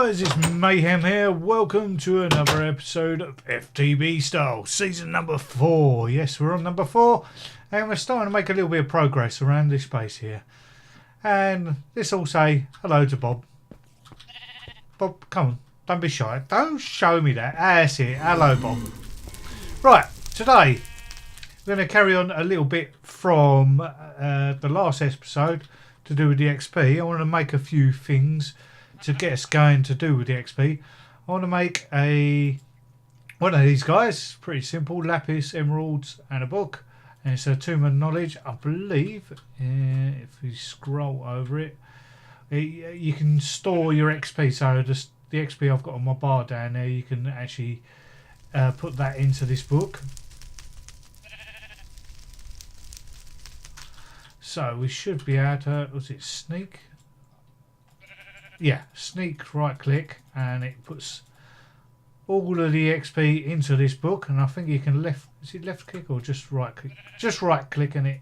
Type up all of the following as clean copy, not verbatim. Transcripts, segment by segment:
guys, it's Mayhem here. Welcome to another episode of FTB Style, season number 4. Yes, we're on number 4, and we're starting to make a little bit of progress around this space here. And let's all say hello to Bob. Bob, come on, don't be shy. Don't show me that. That's it. Hello, Bob. Right, today we're going to carry on a little bit from the last episode to do with the XP. I want to make a few things to get us going to do with the XP. I want to make one of these guys, pretty simple, lapis, emeralds and a book, and it's a tomb of knowledge, I believe. If we scroll over it, you can store your XP, so the XP I've got on my bar down there, you can actually put that into this book. So we should be able to, was it sneak? Yeah, sneak, right click, and it puts all of the XP into this book. And I think you can is it left click or just right click? Just right click and it,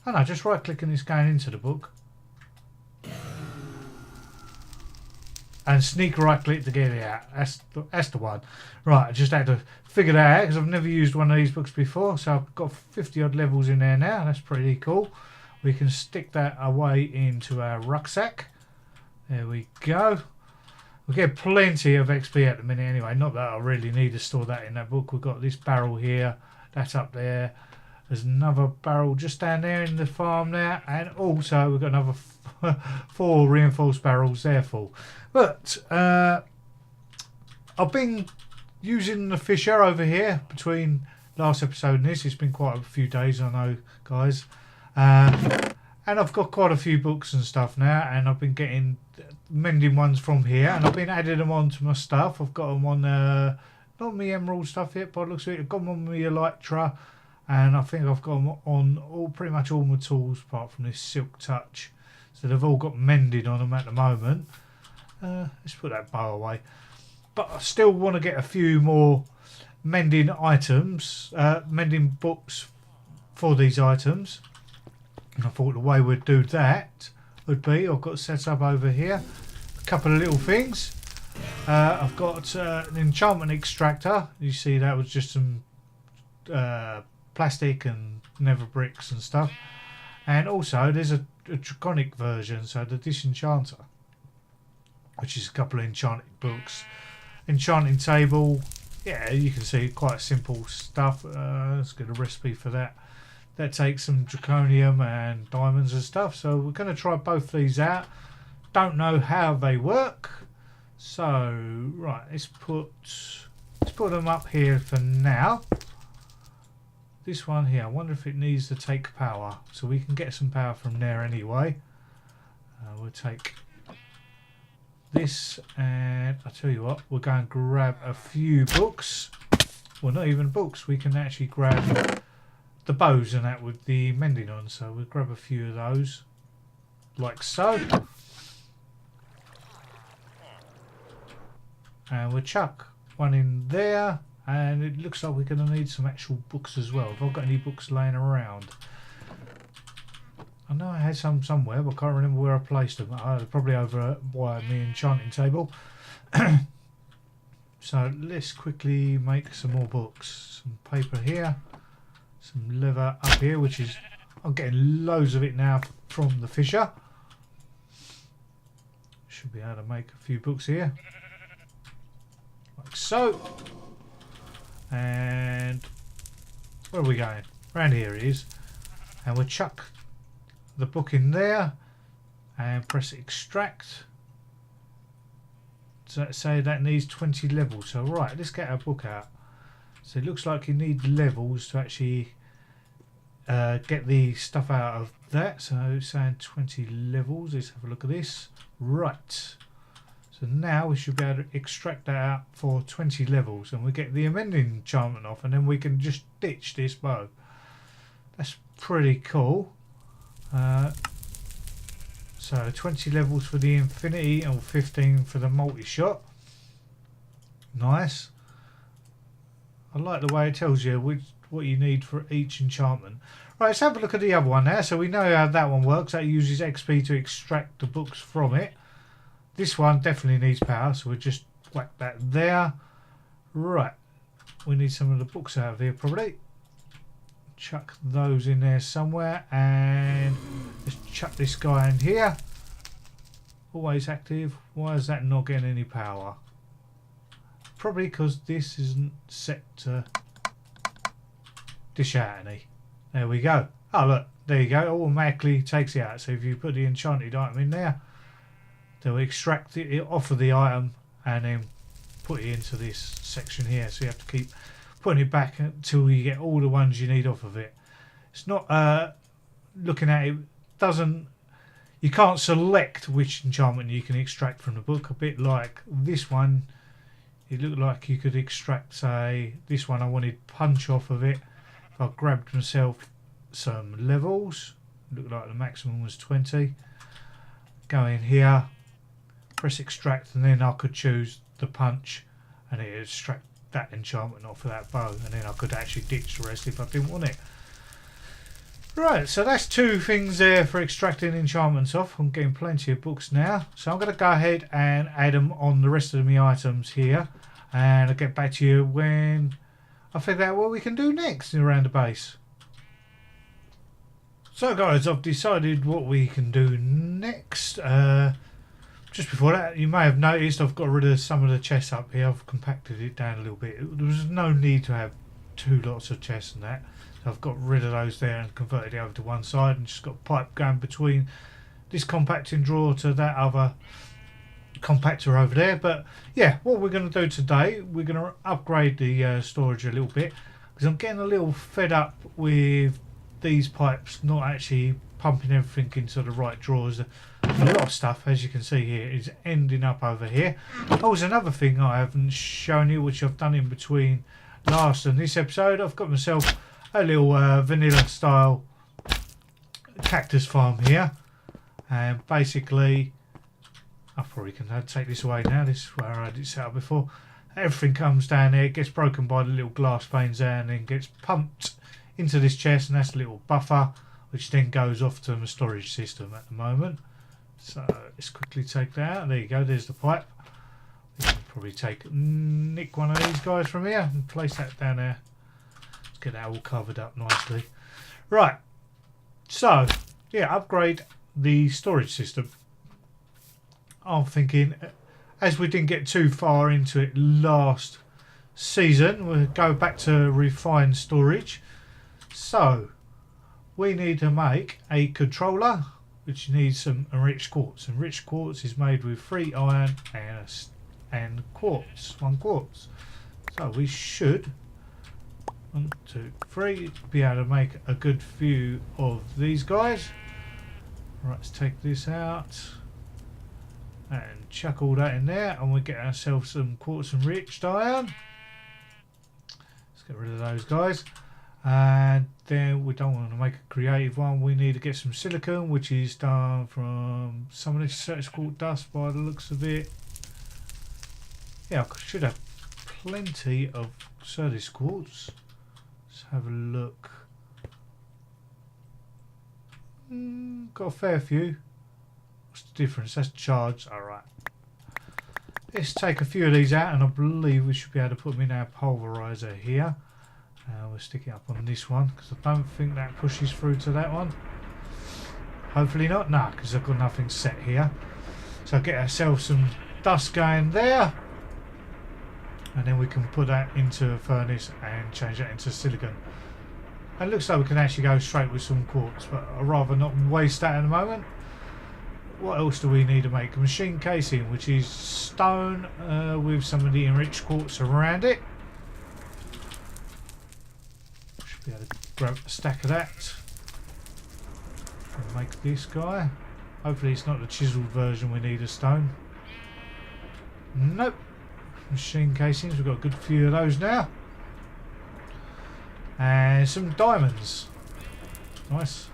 oh no, just right click and it's going into the book. And sneak right click to get it out. That's the one. Right, I just had to figure that out because I've never used one of these books before. So I've got 50 odd levels in there now. That's pretty cool. We can stick that away into our rucksack. There we go. We get plenty of XP at the minute anyway. Not that I really need to store that in that book. We've got this barrel here. That's up there. There's another barrel just down there in the farm there. And also we've got another 4 reinforced barrels there full. But I've been using the fisher over here between last episode and this. It's been quite a few days, I know, guys. And I've got quite a few books and stuff now, and I've been getting mending ones from here, and I've been adding them on to my stuff. I've got them on, not my emerald stuff yet, but it looks like I've got them on my elytra, and I think I've got them on pretty much all my tools apart from this silk touch. So they've all got mended on them at the moment. Let's put that bow away. But I still want to get a few more mending items, mending books for these items. And I thought the way we'd do that would be, I've got set up over here a couple of little things. I've got an enchantment extractor. You see that was just some plastic and nether bricks and stuff. And also there's a draconic version, so the disenchanter, which is a couple of enchanted books. Enchanting table, yeah, you can see quite simple stuff. Let's get a recipe for that. That takes some draconium and diamonds and stuff. So we're going to try both these out. Don't know how they work. So right, let's put them up here for now. This one here, I wonder if it needs to take power. So we can get some power from there anyway. We'll take this, and I'll tell you what, we're going to grab a few books. Well, not even books. We can actually grab the bows and that with the mending on, so we'll grab a few of those like so, and we'll chuck one in there, and it looks like we're going to need some actual books as well. If I've got any books laying around, I know I had some somewhere but I can't remember where I placed them. They're probably over by my enchanting table. So let's quickly make some more books. Some paper here, some leather up here, which is, I'm getting loads of it now from the fisher. Should be able to make a few books here, like so. And where are we going? Around here it is. And we'll chuck the book in there and press extract. So say that needs 20 levels. So right, let's get our book out. So it looks like you need levels to actually get the stuff out of that. So it's saying 20 levels. Let's have a look at this. Right. So now we should be able to extract that out for 20 levels, and we get the amending enchantment off, and then we can just ditch this bow. That's pretty cool. So 20 levels for the infinity and 15 for the multi-shot. Nice. I like the way it tells you what you need for each enchantment. Right, let's have a look at the other one now. So we know how that one works. That uses XP to extract the books from it. This one definitely needs power, so we'll just whack that there. Right, we need some of the books out of here probably. Chuck those in there somewhere, and let's chuck this guy in here. Always active. Why is that not getting any power? Probably because this isn't set to dish out any. There we go. Oh look, there you go. Automatically takes it out. So if you put the enchanted item in there, they'll extract it off of the item and then put it into this section here. So you have to keep putting it back until you get all the ones you need off of it. It's not looking at it, doesn't, you can't select which enchantment you can extract from the book. A bit like this one, it looked like you could extract, say, this one I wanted punch off of it. If I grabbed myself some levels, looked like the maximum was 20. Go in here, press extract, and then I could choose the punch and it extract that enchantment off of that bow, and then I could actually ditch the rest if I didn't want it. Right, so that's two things there for extracting enchantments off. I'm getting plenty of books now, so I'm going to go ahead and add them on the rest of my items here, and I'll get back to you when I figure out what we can do next around the base. So guys, I've decided what we can do next. Just before that, you may have noticed I've got rid of some of the chests up here. I've compacted it down a little bit. There was no need to have two lots of chests and that. So I've got rid of those there and converted it over to one side and just got a pipe going between this compacting drawer to that other compactor over there. But yeah, what we're going to do today, we're going to upgrade the storage a little bit, because I'm getting a little fed up with these pipes not actually pumping everything into the right drawers. A lot of stuff, as you can see here, is ending up over here. Oh, there's another thing I haven't shown you, which I've done in between last and this episode. I've got myself a little vanilla style cactus farm here, and basically I probably can take this away now. This is where I had it set up before. Everything comes down there, gets broken by the little glass panes there, and then gets pumped into this chest, and that's a little buffer which then goes off to my storage system at the moment. So let's quickly take that out. There you go, there's the pipe. We can probably nick one of these guys from here and place that down there. Let's get that all covered up nicely. Right, so yeah, upgrade the storage system. I'm thinking, as we didn't get too far into it last season, we'll go back to refined storage. So we need to make a controller which needs some enriched quartz. Enriched quartz is made with 3 iron and quartz, 1 quartz. So we should, 1, 2, 3, be able to make a good few of these guys. Right, let's take this out and chuck all that in there, and we get ourselves some quartz enriched iron. Let's get rid of those guys. And then we don't want to make a creative one. We need to get some silicone, which is done from some of this surgical dust by the looks of it. Yeah, I should have plenty of Surdis quartz. Let's have a look. Got a fair few. What's the difference? That's charged. Alright. Let's take a few of these out, and I believe we should be able to put them in our pulverizer here. We'll stick it up on this one, because I don't think that pushes through to that one. Hopefully not. No, because I've got nothing set here. So I'll get ourselves some dust going there, and then we can put that into a furnace and change that into silicon. And it looks like we can actually go straight with some quartz, but I'd rather not waste that at the moment. What else do we need to make? A machine casing, which is stone with some of the enriched quartz around it. Be able to grab a stack of that and make this guy. Hopefully it's not the chiseled version we need of stone. Nope. Machine casings, we've got a good few of those now. And some diamonds. Nice.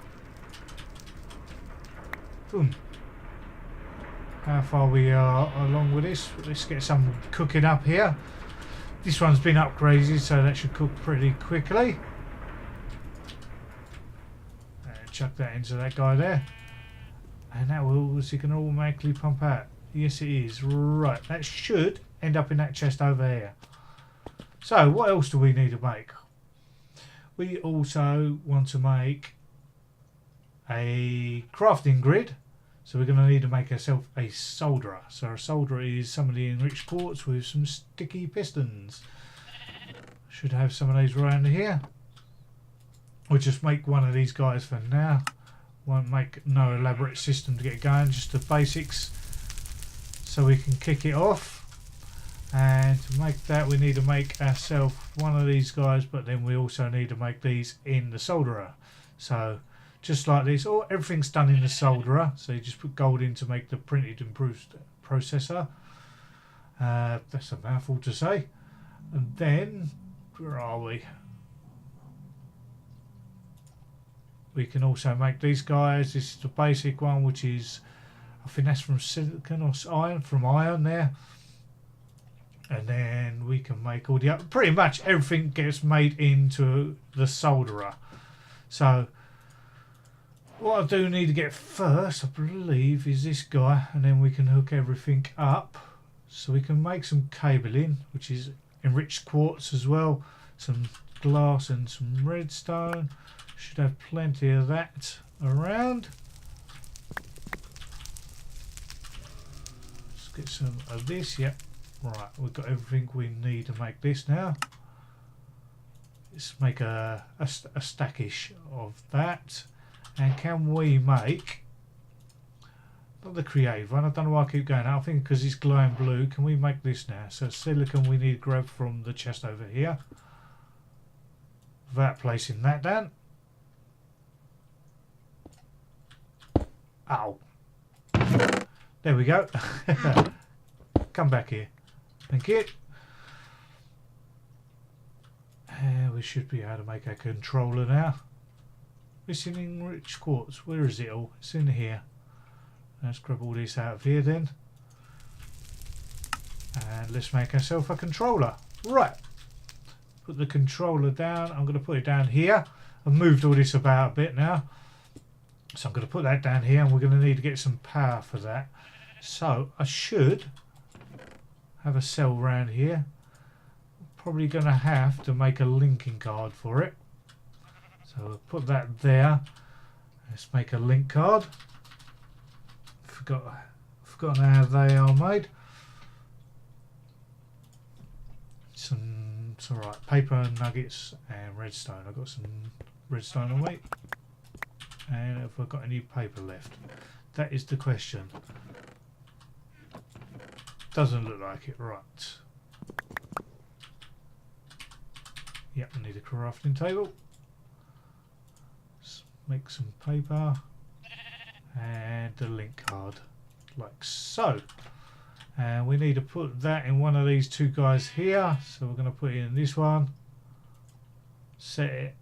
Boom. How far we are along with this? Let's get some cooking up here. This one's been upgraded, so that should cook pretty quickly. Chuck that into that guy there, and that will, is he going to automatically pump out? Yes, it is. Right, that should end up in that chest over here. So, what else do we need to make? We also want to make a crafting grid. So we're going to need to make ourselves a solderer. So a solderer is some of the enriched quartz with some sticky pistons. Should have some of these around here. We'll just make one of these guys for now. Won't make no elaborate system to get going, just the basics so we can kick it off. And to make that we need to make ourselves one of these guys, but then we also need to make these in the solderer. So just like this, everything's done in the solderer, so you just put gold in to make the printed improved processor. That's a mouthful to say. And then, where are we? We can also make these guys. This is the basic one, which is, I think that's from silicon or iron, from iron there. And then we can make all the other, pretty much everything gets made into the solderer. So what I do need to get first, I believe, is this guy, and then we can hook everything up. So we can make some cabling, which is enriched quartz as well, some glass and some redstone. Should have plenty of that around. Let's get some of this. Yep, right, we've got everything we need to make this now. Let's make a stackish of that. And can we make, not the creative one, I don't know why I keep going out, I think because it's glowing blue. Can we make this now? So silicon we need to grab from the chest over here without placing that down. Ow. There we go. Come back here. Thank you. And we should be able to make a controller now. Missing enriched quartz. Where is it all? It's in here. Let's grab all this out of here then. And let's make ourselves a controller. Right. Put the controller down. I'm going to put it down here. I've moved all this about a bit now. So I'm going to put that down here, and we're going to need to get some power for that. So I should have a cell around here. Probably going to have to make a linking card for it. So we'll put that there. Let's make a link card. Forgotten how they are made. It's alright. Paper, nuggets, and redstone. I've got some redstone on me. And have I got any paper left? That is the question. Doesn't look like it. Right. Yep, I need a crafting table. Let's make some paper. And a link card. Like so. And we need to put that in one of these two guys here. So we're going to put it in this one. Set it.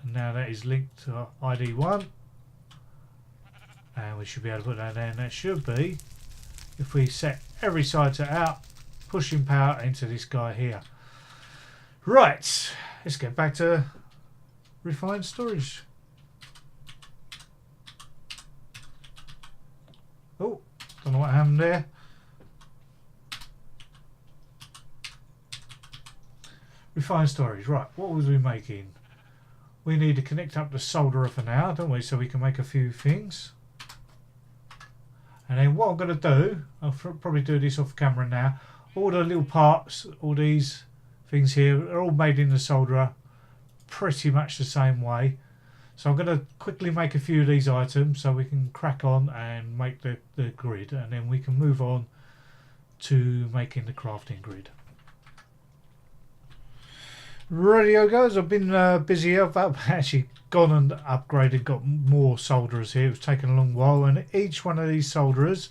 And now that is linked to ID 1. And we should be able to put that in. That should be, if we set every side to out, pushing power into this guy here. Right, let's get back to refined storage. Oh, don't know what happened there. Refined storage, right, what was we making? We need to connect up the solderer for now, don't we, so we can make a few things. And then what I'm going to do, I'll probably do this off camera now, all the little parts, all these things here, are all made in the solderer pretty much the same way. So I'm going to quickly make a few of these items so we can crack on and make the grid, and then we can move on to making the crafting grid. Radio guys, I've been busy. I've actually gone and upgraded, got more solderers here. It's taken a long while, and each one of these solderers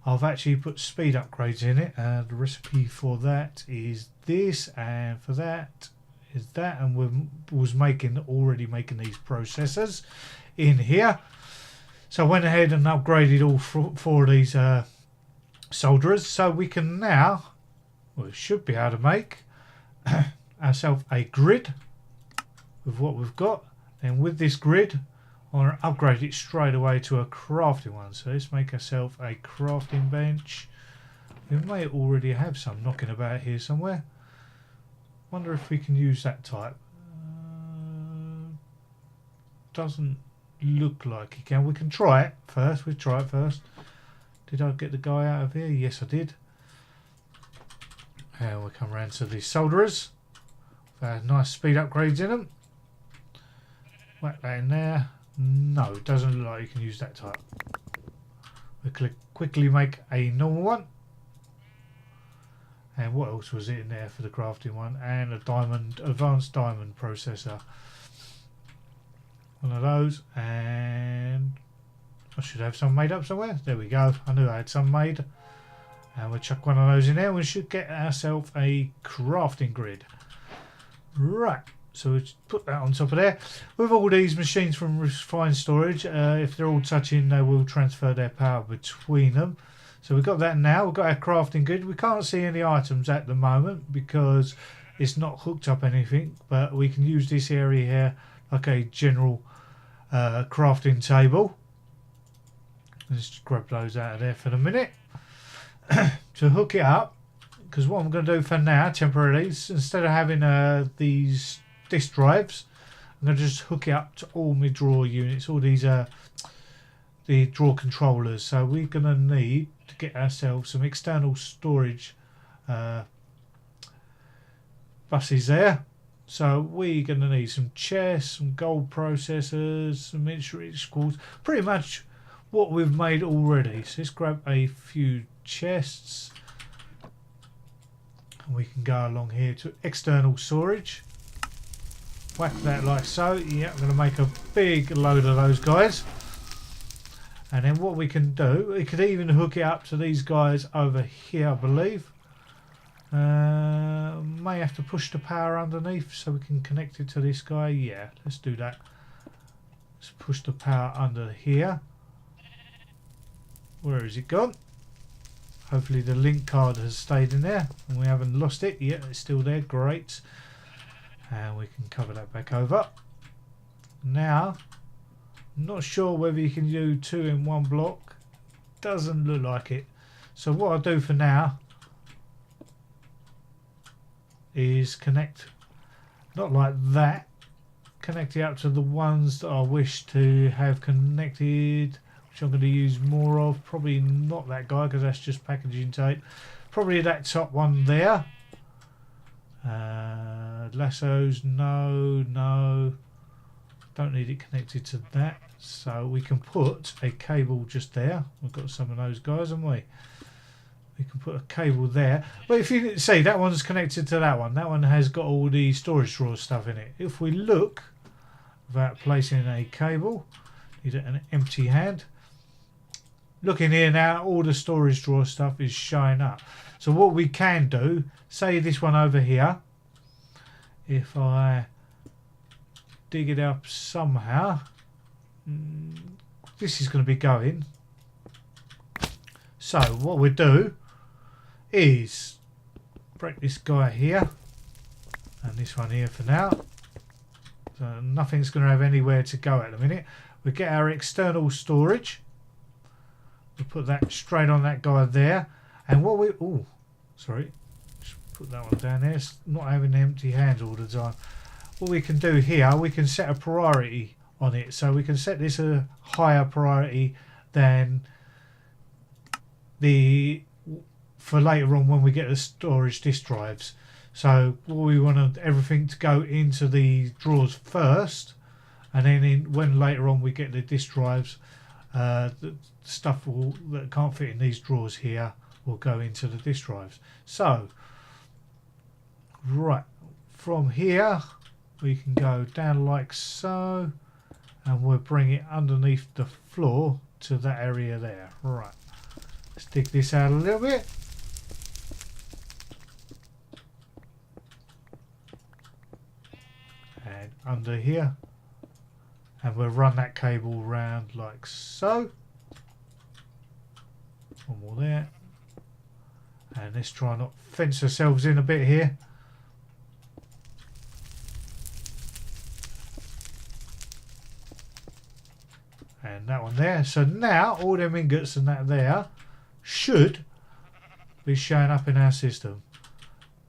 I've actually put speed upgrades in it, and the recipe for that is this, and for that is that, and we was already making these processors in here. So I went ahead and upgraded all four of these solderers, so we can now, we should be able to make ourselves a grid with what we've got, and with this grid I want to upgrade it straight away to a crafting one. So let's make ourselves a crafting bench. We may already have some knocking about here somewhere. Wonder if we can use that type. Doesn't look like you can. We can try it first. We'll try it first. Did I get the guy out of here? Yes, I did. And we'll come around to the solderers. Nice speed upgrades in them. Whack that in there. No, it doesn't look like you can use that type. We'll quickly make a normal one. And what else was it in there for the crafting one? And a diamond, advanced diamond processor. One of those, and I should have some made up somewhere. There we go. I knew I had some made. And we'll chuck one of those in there. We should get ourselves a crafting grid. Right. So we'll put that on top of there. With all these machines from refined storage, if they're all touching, they will transfer their power between them. So we've got that now. We've got our crafting grid. We can't see any items at the moment because it's not hooked up anything. But we can use this area here like a general crafting table. Let's just grab those out of there for the minute. To hook it up, because what I'm going to do for now, temporarily, is instead of having these disk drives, I'm going to just hook it up to all my drawer units, all these the drawer controllers. So we're going to need to get ourselves some external storage buses there. So we're going to need some chests, some gold processors, some instrument cores, pretty much what we've made already. So let's grab a few chests. And we can go along here to external storage. Whack that like so. Yeah, I'm going to make a big load of those guys. And then what we can do, we could even hook it up to these guys over here, I believe. May have to push the power underneath so we can connect it to this guy. Yeah, let's do that. Let's push the power under here. Where has it gone? Hopefully the link card has stayed in there and we haven't lost it. Yeah, it's still there. Great. And we can cover that back over. Now, I'm not sure whether you can do 2 in 1 block. Doesn't look like it. So what I'll do for now is connect, not like that, connect it up to the ones that I wish to have connected, which I'm going to use more of. Probably not that guy because that's just packaging tape. Probably that top one there. Lassos, no, don't need it connected to that. So we can put a cable just there. We've got some of those guys, haven't we? We can put a cable there. But if you see, that one's connected to that one. That one has got all the storage drawer stuff in it. If we look, without placing a cable, need an empty hand. Look in here now, all the storage drawer stuff is showing up. So what we can do, say this one over here, if I dig it up somehow, this is going to be going. So what we do is break this guy here and this one here for now. So nothing's going to have anywhere to go at the minute. We get our external storage. We put that straight on that guy there. And what we... Oh, sorry. Just put that one down there. It's not having empty hands all the time. What we can do here, we can set a priority on it. So we can set this a higher priority than the... for later on when we get the storage disk drives. So we want everything to go into the drawers first, and then when later on we get the disk drives, the stuff that can't fit in these drawers here will go into the disk drives. So right from here we can go down like so, and we'll bring it underneath the floor to that area there. Right, let's dig this out a little bit. And under here, and we'll run that cable round like so. One more there, and let's try not fence ourselves in a bit here. And that one there. So now all them ingots and that there should be showing up in our system?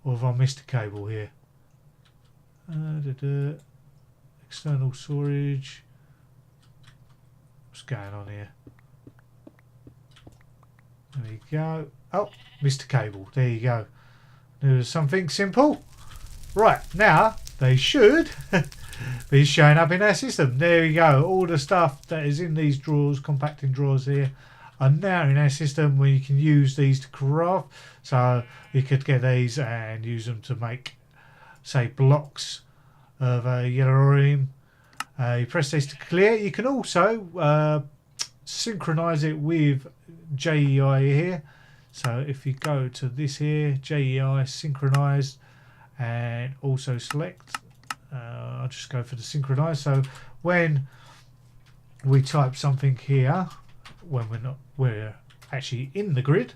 Or have I missed a cable here? External storage. What's going on here? There we go. Oh, missed a cable. There you go. There's something simple. Right, now they should be showing up in our system. There you go. All the stuff that is in these drawers, compacting drawers here, are now in our system where you can use these to craft. So you could get these and use them to make, say, blocks of yellorium. You press this to clear. You can also synchronize it with JEI here. So if you go to this here, JEI synchronized, and also select, I'll just go for the synchronize. So when we type something here, when we're actually in the grid,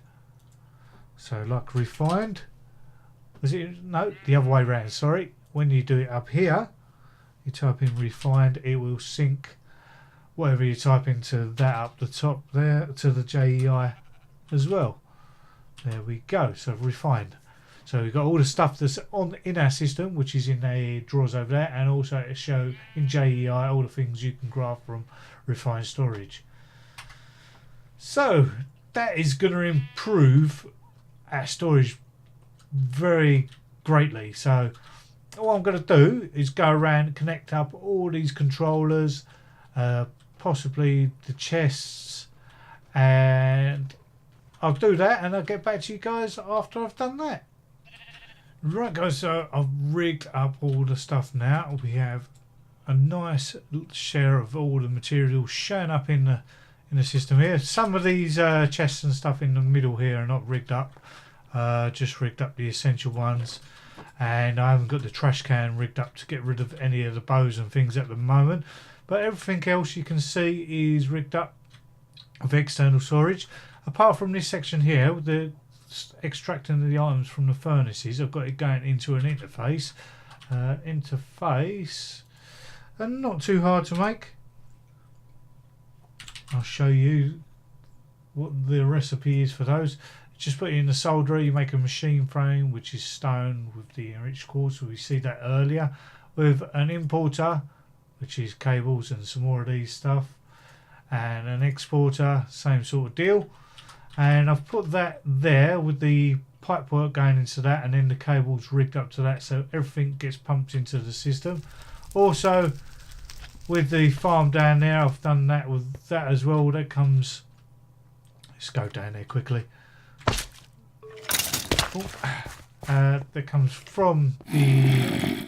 so like refined, was it, no, the other way around, sorry. When you do it up here, you type in refined, it will sync whatever you type into that up the top there to the JEI as well. There we go. So refined. So we've got all the stuff that's in our system, which is in the drawers over there, and also to show in JEI all the things you can graph from refined storage. So that is going to improve our storage very greatly. So what I'm going to do is go around, connect up all these controllers, possibly the chests, and I'll do that and I'll get back to you guys after I've done that. Right guys, so I've rigged up all the stuff now. We have a nice share of all the materials showing up in the system here. Some of these chests and stuff in the middle here are not rigged up. Just rigged up the essential ones, and I haven't got the trash can rigged up to get rid of any of the bows and things at the moment, but everything else you can see is rigged up with external storage. Apart from this section here with the extracting the items from the furnaces, I've got it going into an interface. And not too hard to make. I'll show you what the recipe is for those. Just put it in the solderer, you make a machine frame which is stone with the enriched quartz. We see that earlier with an importer, which is cables and some more of these stuff, and an exporter, same sort of deal. And I've put that there with the pipe work going into that, and then the cables rigged up to that, so everything gets pumped into the system. Also with the farm down there, I've done that with that as well. That comes, let's go down there quickly. That comes from the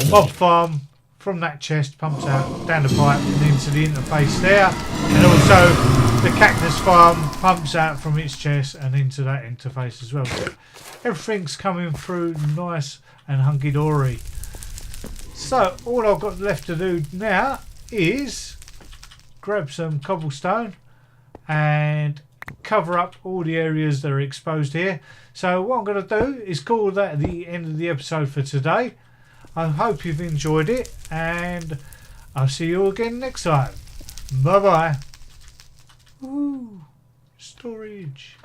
mob farm, from that chest, pumps out down the pipe and into the interface there, and also the cactus farm pumps out from its chest and into that interface as well. So everything's coming through nice and hunky-dory. So all I've got left to do now is grab some cobblestone and cover up all the areas that are exposed here. So what I'm going to do is call that the end of the episode for today. I hope you've enjoyed it, and I'll see you again next time. Bye bye. Ooh, storage.